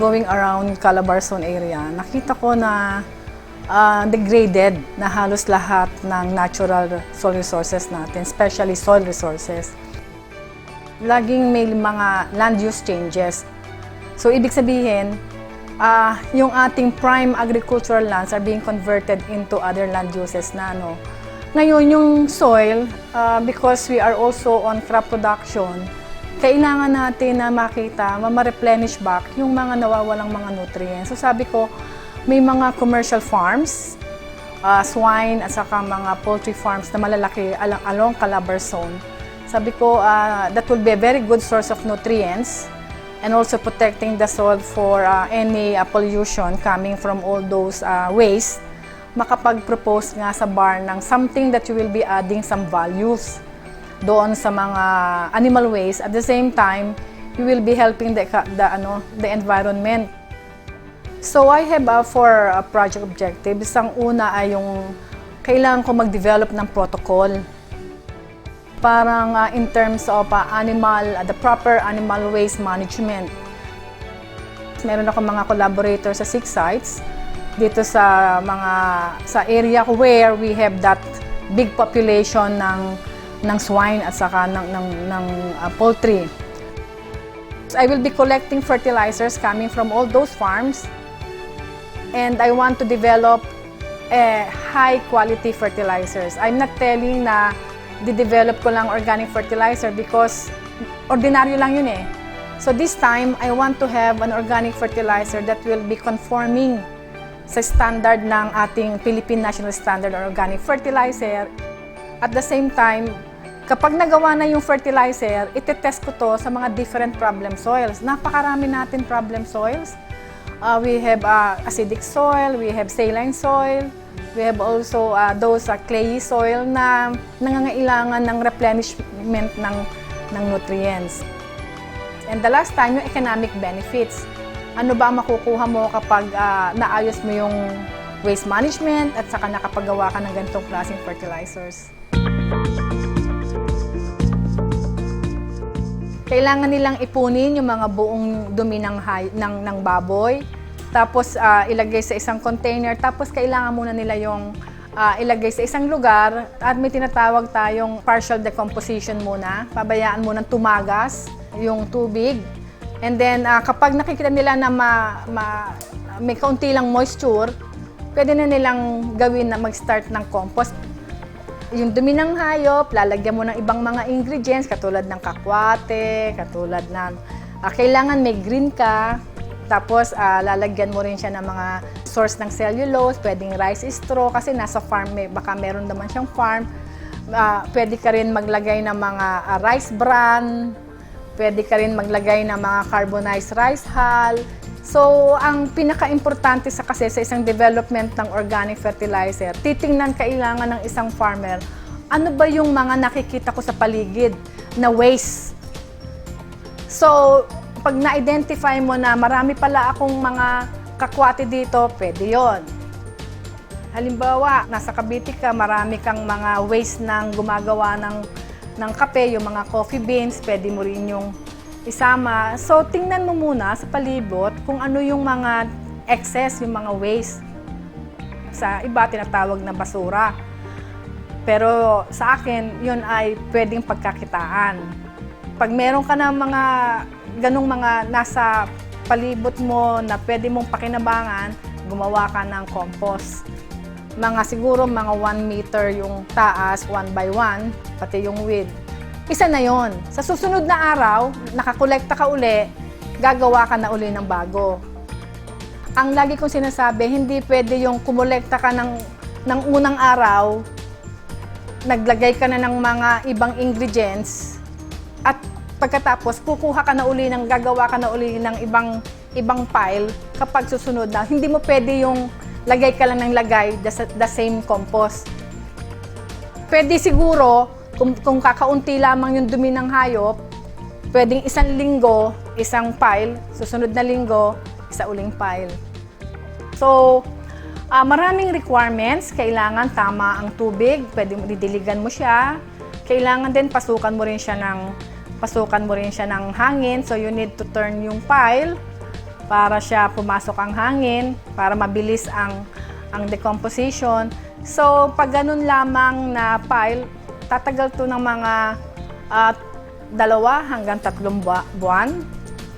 going around Calabarzon area, nakita ko na degraded na halos lahat ng natural soil resources natin, especially soil resources. Laging may mga land use changes. So, ibig sabihin, yung ating prime agricultural lands are being converted into other land uses na ano. Ngayon, yung soil, because we are also on crop production, kailangan natin na makita, ma-replenish back yung mga nawawalang mga nutrients. So sabi ko, may mga commercial farms, swine at saka mga poultry farms na malalaki along Calabarzon. Sabi ko, that will be a very good source of nutrients and also protecting the soil for any pollution coming from all those waste. Makapag-propose nga sa bar ng something that you will be adding some values doon sa mga animal waste. At the same time, you will be helping the environment. So I have four project objectives. Ang una ay yung kailangan ko mag-develop ng protocol. Parang in terms of the proper animal waste management. Meron ako mga collaborators sa 6 sites dito sa area where we have that big population ng swine at saka ng poultry. So I will be collecting fertilizers coming from all those farms, and I want to develop high quality fertilizers. I'm not telling na di-develop ko lang organic fertilizer because ordinaryo lang yun eh. So this time, I want to have an organic fertilizer that will be conforming sa standard ng ating Philippine National Standard or Organic Fertilizer. At the same time, kapag nagawa na yung fertilizer, itetest ko to sa mga different problem soils. Napakarami natin problem soils. We have acidic soil, we have saline soil, we have also those clayey soil na nangangailangan ng replenishment ng nutrients. And the last time, yung economic benefits. Ano ba ang makukuha mo kapag naayos mo yung waste management at saka nakapagawa ka ng ganitong klaseng fertilizers? Kailangan nilang ipunin yung mga buong dumi ng baboy, tapos ilagay sa isang container, tapos kailangan muna nila yung ilagay sa isang lugar at may tinatawag tayong partial decomposition muna. Pabayaan munang tumagas yung tubig. And then kapag nakikita nila na may kaunti lang moisture, pwede na nilang gawin na mag-start ng compost. Yung dumi ng hayop, lalagyan mo ng ibang mga ingredients katulad ng kakwate, katulad ng kailangan may green ka, tapos lalagyan mo rin siya ng mga source ng cellulose, pwedeng rice straw kasi nasa farm, baka meron naman siyang farm. Pwede ka rin maglagay ng mga rice bran, pwede ka rin maglagay ng mga carbonized rice hull. So, ang pinaka-importante sa isang development ng organic fertilizer, titingnan kailangan ng isang farmer, ano ba yung mga nakikita ko sa paligid na waste. So, pag na-identify mo na marami pala akong mga kakwate dito, pwede yon. Halimbawa, nasa Cavite ka, marami kang mga waste ng gumagawa ng kape, yung mga coffee beans, pwede mo rin yung isama. So, tingnan mo muna sa palibot kung ano yung mga excess, yung mga waste. Sa iba, tinatawag na basura. Pero sa akin, yun ay pwedeng pagkakitaan. Pag meron ka na mga ganong mga nasa palibot mo na pwede mong pakinabangan, gumawa ka ng compost. Siguro mga 1 meter yung taas, 1 by 1, pati yung width. Isa na yon. Sa susunod na araw, nakakolekta ka uli, gagawa ka na uli ng bago. Ang lagi kong sinasabi, hindi pwede yung kumolekta ka ng unang araw, naglagay ka na ng mga ibang ingredients, at pagkatapos kukuha ka na uli gagawa ka na uli ng ibang pile kapag susunod na. Hindi mo pwede yung lagay ka lang ng lagay the same compost. Pwede siguro, kung kakaunti lamang yung dumi ng hayop, pwedeng 1 linggo, isang pile, susunod na linggo, isa uling pile. So, maraming requirements. Kailangan tama ang tubig, pwede mo didiligan mo siya. Kailangan din pasukan mo rin siya ng hangin. So, you need to turn yung pile. para siya pumasok ang hangin, para mabilis ang decomposition. So, pag ganun lamang na pile, tatagal to ng mga 2 hanggang 3 buwan.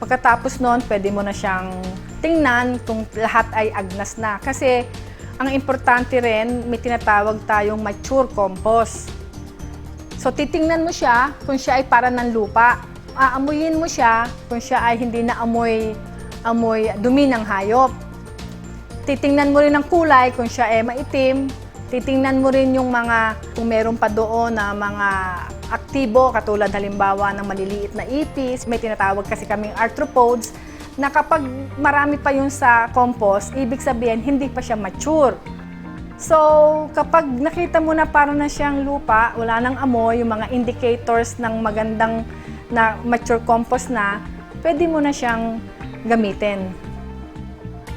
Pagkatapos noon, pwede mo na siyang tingnan kung lahat ay agnas na. Kasi, ang importante rin, may tinatawag tayong mature compost. So, titingnan mo siya kung siya ay para ng lupa. Aamuyin mo siya kung siya ay hindi na amoy dumi ng hayop. Titingnan mo rin ang kulay kung siya ay maitim. Titingnan mo rin yung kung meron pa doon na mga aktibo, katulad halimbawa ng maliliit na ipis. May tinatawag kasi kaming arthropods, na kapag marami pa yun sa compost, ibig sabihin hindi pa siya mature. So, kapag nakita mo na parang na siyang lupa, wala nang amoy, yung mga indicators ng magandang na mature compost na, pwede mo na siyang gamitin.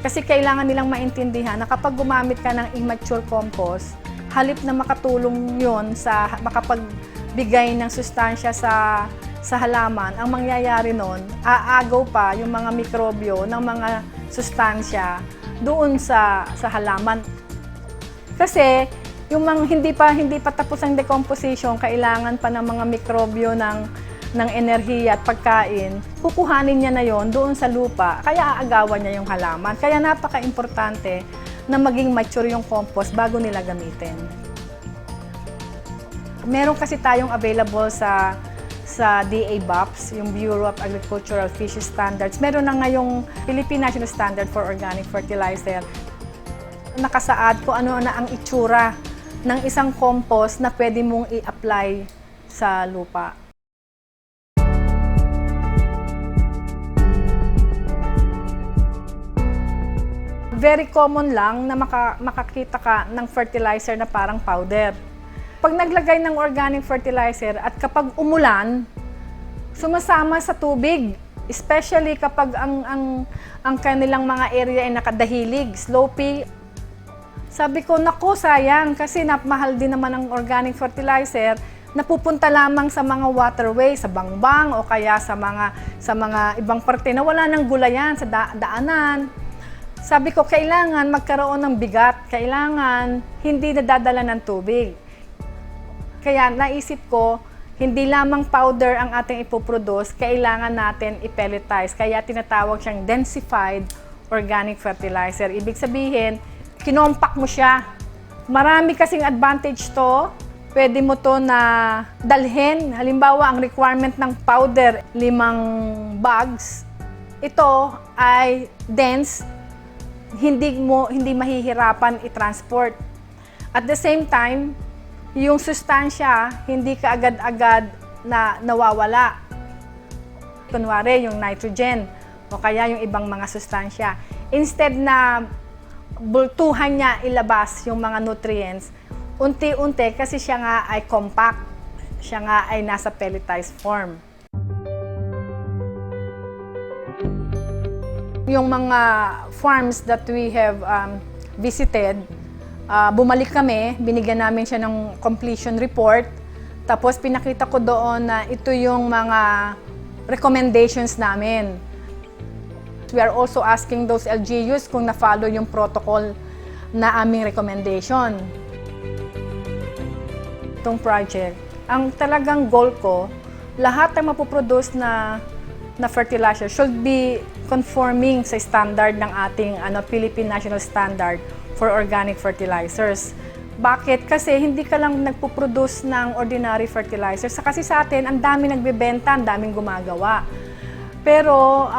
Kasi kailangan nilang maintindihan na kapag gumamit ka ng immature compost, halip na makatulong yun sa makapagbigay ng sustansya sa halaman, ang mangyayari nun, aagaw pa yung mga mikrobyo ng mga sustansya doon sa halaman. Kasi yung hindi pa tapos ang decomposition, kailangan pa ng mga mikrobyo ng enerhiya at pagkain, kukuhanin niya na yon doon sa lupa, kaya aagawan niya yung halaman. Kaya napaka-importante na maging mature yung compost bago nila gamitin. Meron kasi tayong available sa DA-BOPS, yung Bureau of Agricultural Fisheries Standards. Meron na ngayong Philippine National Standard for Organic Fertilizer. Nakasaad kung ano na ang itsura ng isang compost na pwede mong i-apply sa lupa. Very common lang na makakita ka ng fertilizer na parang powder. Pag naglagay ng organic fertilizer at kapag umulan, sumasama sa tubig, especially kapag ang kanilang mga area ay nakadahilig, slopey. Sabi ko, naku, sayang, kasi napamahal din naman ang organic fertilizer, napupunta lamang sa mga waterway, sa bangbang o kaya sa mga ibang parte na wala nang gulayan sa daanan. Sabi ko, kailangan magkaroon ng bigat, kailangan hindi nadadala ng tubig. Kaya naisip ko, hindi lamang powder ang ating ipoproduce, kailangan natin i-pelletize. Kaya tinatawag siyang densified organic fertilizer. Ibig sabihin, kinompak mo siya. Marami kasing advantage to. Pwede mo to na dalhin. Halimbawa, ang requirement ng powder, 5 bags. Ito ay dense, hindi mahihirapan i-transport. At the same time, yung sustansya, hindi ka agad-agad na nawawala. Kunwari, yung nitrogen o kaya yung ibang mga sustansya. Instead na bultuhan niya ilabas yung mga nutrients, unti-unti kasi siya nga ay compact, siya nga ay nasa pelletized form. Yung mga farms that we have visited, bumalik kami, binigyan namin siya ng completion report, tapos pinakita ko doon na ito yung mga recommendations namin. We are also asking those LGUs kung na-follow yung protocol na aming recommendation. Itong project, ang talagang goal ko, lahat ng mapoproduce na fertilizer should be conforming sa standard ng ating Philippine National Standard for Organic Fertilizers. Bakit? Kasi hindi ka lang nagpo-produce ng ordinary fertilizers. Kasi sa atin, ang dami nagbebenta, ang daming gumagawa. Pero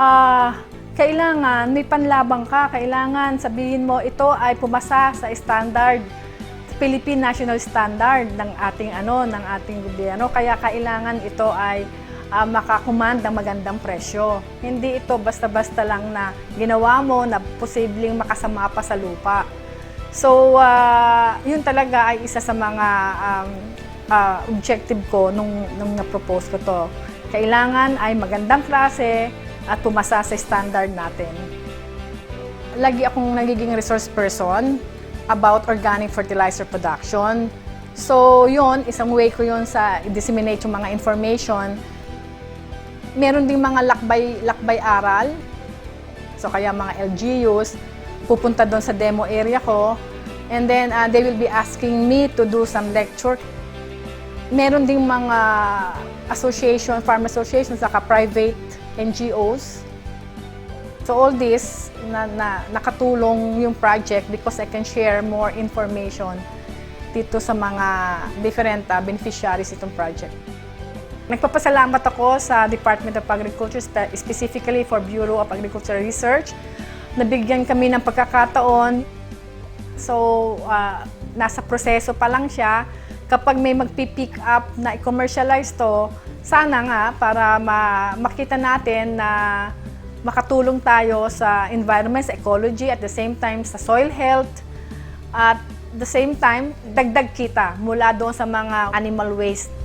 kailangan may panlabang ka, kailangan sabihin mo ito ay pumasa sa standard, Philippine National Standard ng ating gobyerno. Kaya kailangan ito ay makakumand ng magandang presyo. Hindi ito basta-basta lang na ginawa mo na posibleng makasama pa sa lupa. So, yun talaga ay isa sa mga objective ko nung na-propose ko to. Kailangan ay magandang klase at pumasa sa standard natin. Lagi akong nagiging resource person about organic fertilizer production. So, yun, isang way ko yun sa i-disseminate yung mga information. Meron ding mga lakbay-aral So kaya mga LGUs, pupunta doon sa demo area ko, and then they will be asking me to do some lecture. Meron ding mga association, farm associations, saka private NGOs. So all this, nakatulong yung project because I can share more information dito sa mga different beneficiaries itong project. Nagpapasalamat ako sa Department of Agriculture, specifically for Bureau of Agricultural Research. Nabigyan kami ng pagkakataon. So, nasa proseso pa lang siya. Kapag may magpipick up na i-commercialize to, sana nga para makita natin na makatulong tayo sa environment, sa ecology, at the same time sa soil health, at the same time, dagdag kita mula doon sa mga animal waste